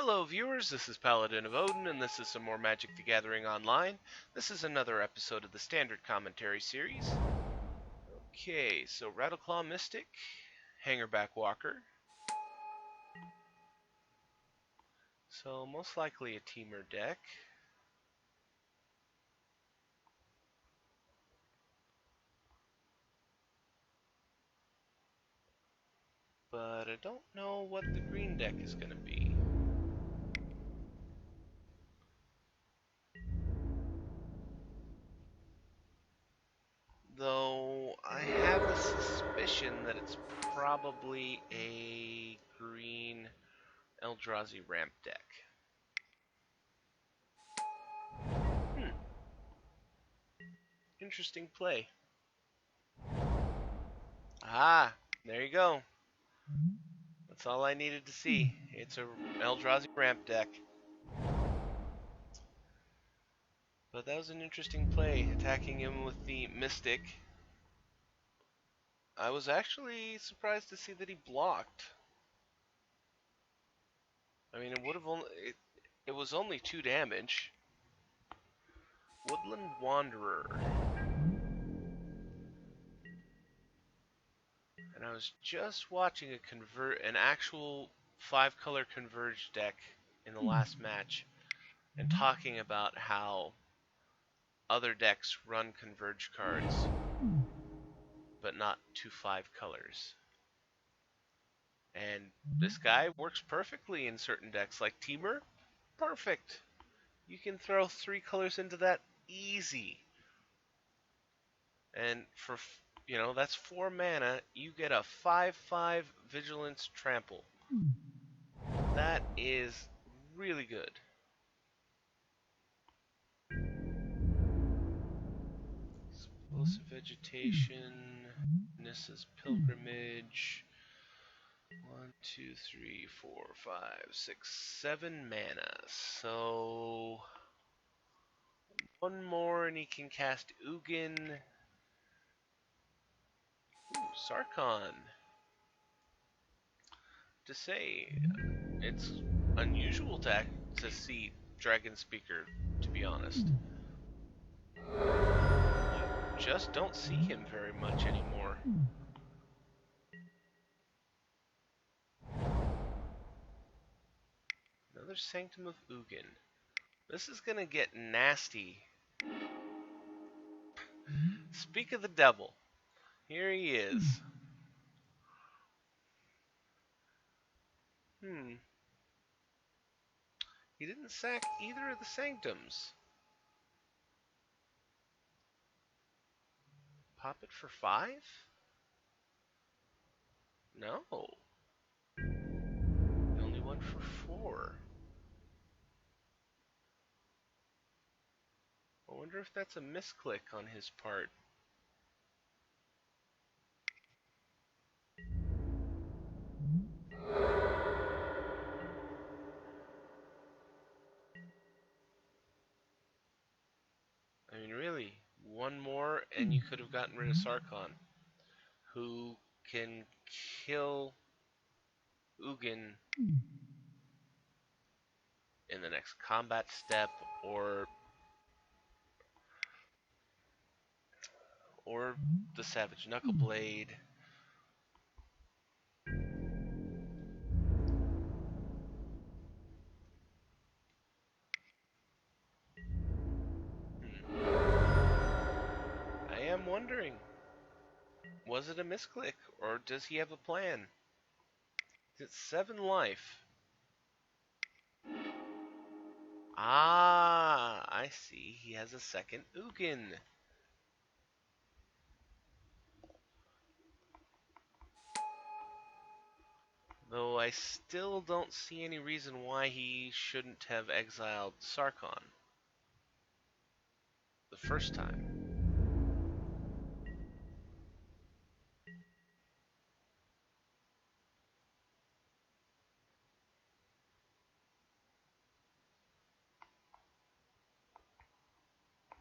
Hello viewers, this is Paladin of Odin, and this is some more Magic the Gathering Online. This is another episode of the Standard Commentary series. Okay, so Rattleclaw Mystic, Hangerback Walker. So most likely a Temur deck. But I don't know what the green deck is going to be. Though I have a suspicion that it's probably a green Eldrazi ramp deck. Interesting play. Ah, there you go. That's all I needed to see. It's a Eldrazi ramp deck. But that was an interesting play, attacking him with the Mystic. I was actually surprised to see that he blocked. I mean, it would have only... It was only 2 damage. Woodland Wanderer. And I was just watching an actual 5-color Converge deck in the last match, and talking about how other decks run Converge cards, but not to 5 colors. And this guy works perfectly in certain decks, like Temur. Perfect. You can throw 3 colors into that easy. And for, that's 4 mana. You get a 5/5 Vigilance Trample. That is really good. Explosive Vegetation, Nissa's Pilgrimage. 1, 2, 3, 4, 5, 6, 7 mana. So 1 more and he can cast Ugin. Ooh, Sarkhan. To say, it's unusual to see Dragon Speaker, to be honest. You just don't see him very much anymore. Another Sanctum of Ugin. This is gonna get nasty. Speak of the devil. Here he is. He didn't sack either of the Sanctums. Pop it for 5? No. He only went for 4. I wonder if that's a misclick on his part. I mean, really, 1 more and you could have gotten rid of Sarkhan, who can kill Ugin in the next combat step, or the Savage Knuckleblade. I am wondering, was it a misclick, or does he have a plan? It's 7 life. Ah, I see. He has a second Ugin. Though I still don't see any reason why he shouldn't have exiled Sarkhan the first time.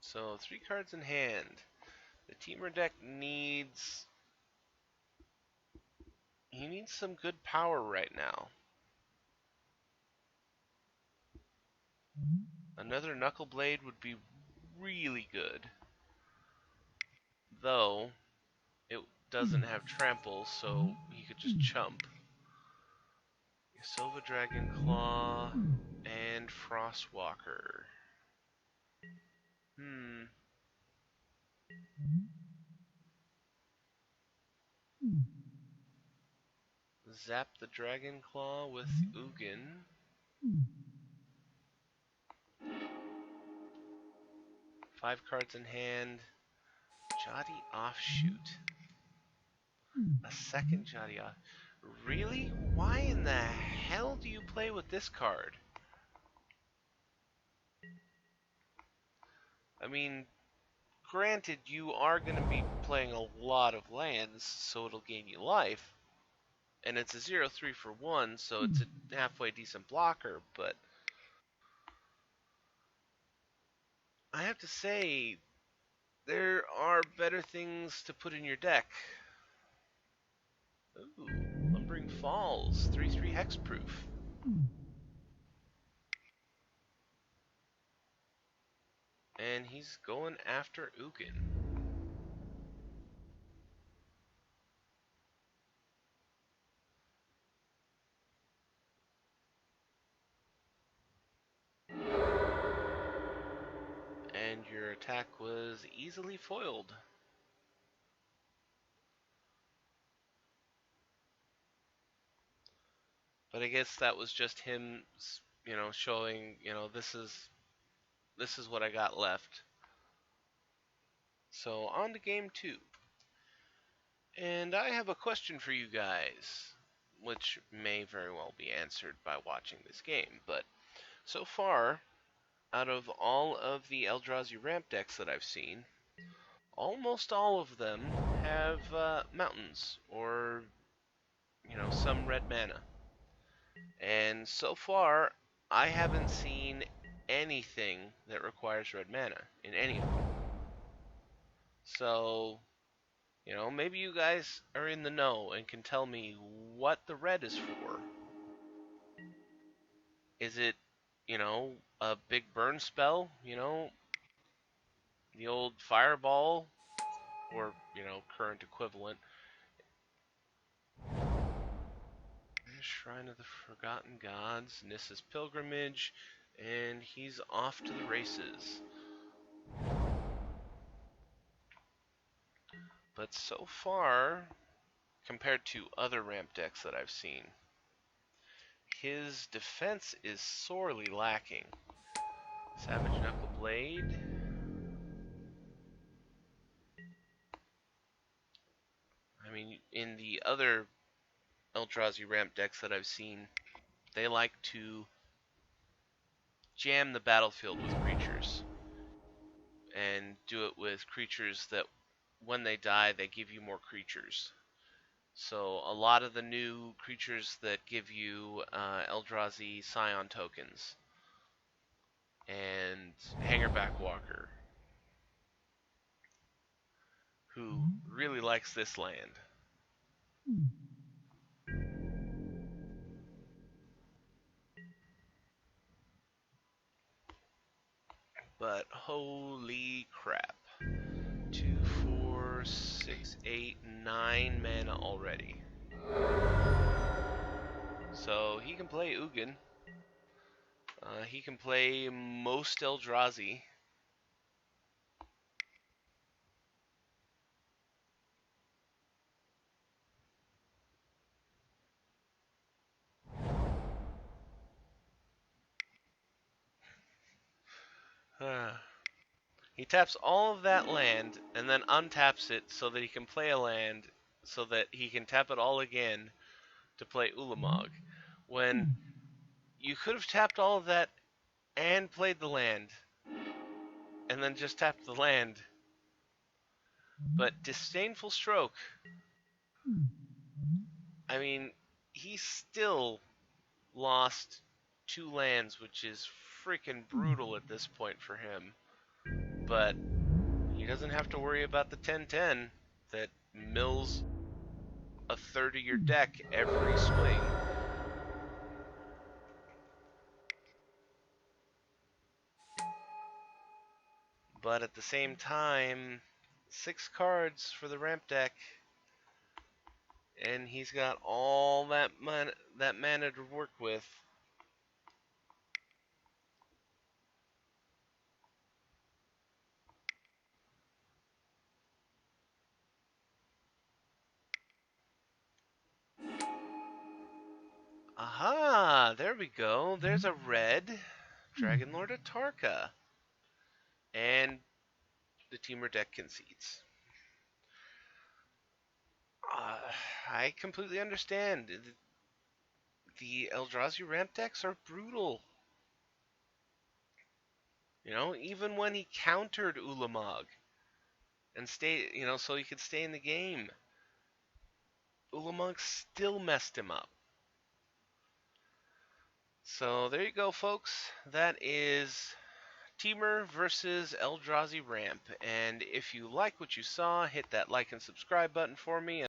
So 3 cards in hand. The Temur deck needs... He needs some good power right now. Another Knuckle Blade would be really good. Though, it doesn't have trample, so he could just chump. Silva Dragon Claw and Frostwalker. Zap the Dragon Claw with Ugin. 5 cards in hand. Jodi Offshoot. A second Jodi Off. Really? Why in the hell do you play with this card? I mean, granted, you are going to be playing a lot of lands, so it'll gain you life. And it's a 0-3 for 1, so it's a halfway decent blocker, but I have to say, there are better things to put in your deck. Ooh, Lumbering Falls, 3/3 hexproof. And he's going after Ugin. And your attack was easily foiled. But I guess that was just him, showing, this is what I got left. So on to game 2. And I have a question for you guys, which may very well be answered by watching this game. But so far, out of all of the Eldrazi ramp decks that I've seen, almost all of them have mountains or, some red mana. And so far, I haven't seen anything that requires red mana in any of them. So, maybe you guys are in the know and can tell me what the red is for. Is it, a big burn spell? The old fireball? Or, current equivalent. Shrine of the Forgotten Gods, Nissa's Pilgrimage, and he's off to the races. But so far, compared to other ramp decks that I've seen, his defense is sorely lacking. Savage Knuckle Blade. I mean, in the other Eldrazi ramp decks that I've seen, they like to jam the battlefield with creatures. And do it with creatures that, when they die, they give you more creatures. So a lot of the new creatures that give you Eldrazi Scion tokens. And Hangerback Walker, who really likes this land. But holy crap. 2, 4, 6, 8, 9 mana already. So he can play Ugin. He can play most Eldrazi. He taps all of that land and then untaps it so that he can play a land so that he can tap it all again to play Ulamog. When you could have tapped all of that and played the land and then just tapped the land. But Disdainful Stroke, I mean, he still lost 2 lands, which is freaking brutal at this point for him. But he doesn't have to worry about the 10/10 that mills a third of your deck every swing. But at the same time, 6 cards for the ramp deck, and he's got all that mana to work with. Aha! There we go. There's a red Dragon Lord Atarka. And the Temur deck concedes. I completely understand. The Eldrazi ramp decks are brutal. You know, even when he countered Ulamog and so he could stay in the game, Ulamog still messed him up. So there you go, folks. That is Temur versus Eldrazi ramp. And if you like what you saw, hit that like and subscribe button for me.